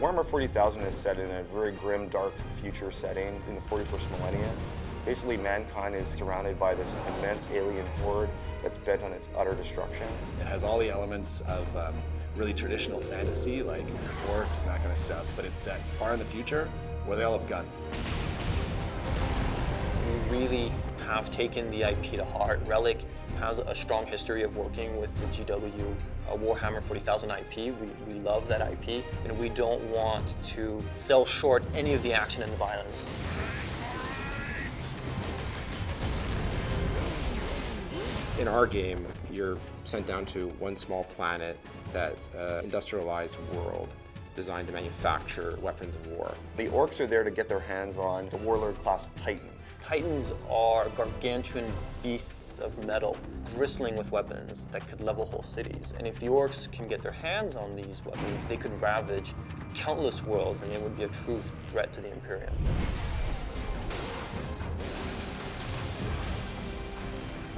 Warhammer 40,000 is set in a very grim, dark future setting in the 41st millennium. Basically, mankind is surrounded by this immense alien horde that's bent on its utter destruction. It has all the elements of really traditional fantasy, like orcs and that kind of stuff, but it's set far in the future where they all have guns. We really have taken the IP to heart. Relic has a strong history of working with the GW Warhammer 40,000 IP. We love that IP, and we don't want to sell short any of the action and the violence. In our game, you're sent down to one small planet that's an industrialized world designed to manufacture weapons of war. The Orks are there to get their hands on the warlord-class Titan. Titans are gargantuan beasts of metal, bristling with weapons that could level whole cities. And if the Orks can get their hands on these weapons, they could ravage countless worlds, and it would be a true threat to the Imperium.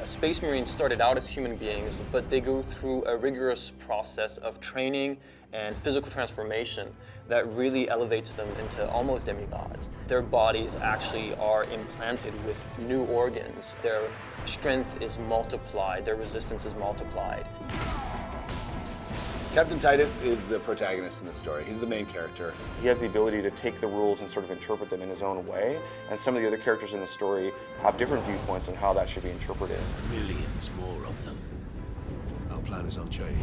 Space Marines started out as human beings, but they go through a rigorous process of training and physical transformation that really elevates them into almost demigods. Their bodies actually are implanted with new organs. Their strength is multiplied, their resistance is multiplied. Captain Titus is the protagonist in the story. He's the main character. He has the ability to take the rules and sort of interpret them in his own way, and some of the other characters in the story have different viewpoints on how that should be interpreted. Millions more of them. Our plan is unchanged.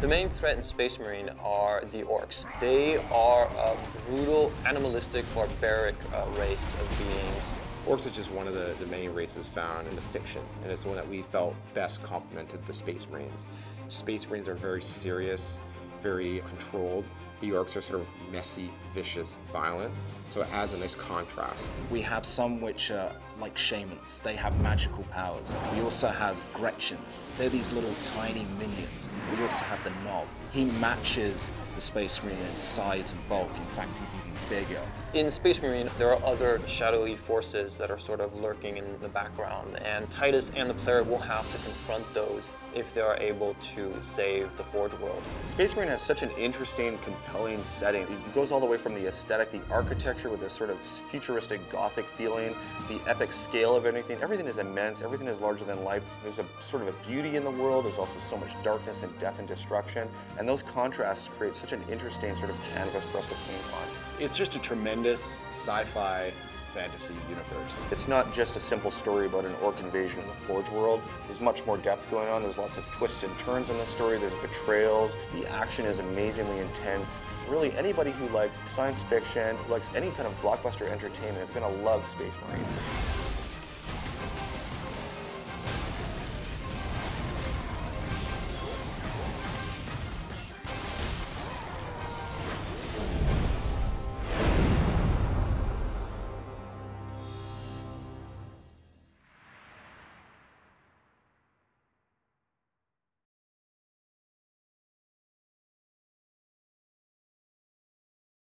The main threat in Space Marine are the Orks. They are a brutal, animalistic, barbaric race of beings. Orcs is just one of the many races found in the fiction, and it's the one that we felt best complemented the Space Marines. Space Marines are very serious, very controlled. The Orcs are sort of messy, vicious, violent, so it adds a nice contrast. We have some which are like shamans. They have magical powers. We also have Gretchen. They're these little tiny minions. We also have the Knob. He matches the Space Marine in size and bulk. In fact, he's even bigger. In Space Marine, there are other shadowy forces that are sort of lurking in the background, and Titus and the player will have to confront those if they are able to save the Forge World. Space Marine has such an interesting, compelling setting. It goes all the way from the aesthetic, the architecture with this sort of futuristic Gothic feeling, the epic scale of everything. Everything is immense, everything is larger than life. There's a sort of a beauty in the world, there's also so much darkness and death and destruction, and those contrasts create such an interesting sort of canvas for us to paint on. It's just a tremendous sci-fi fantasy universe. It's not just a simple story about an orc invasion in the Forge World. There's much more depth going on. There's lots of twists and turns in the story. There's betrayals. The action is amazingly intense. Really, anybody who likes science fiction, who likes any kind of blockbuster entertainment is going to love Space Marine.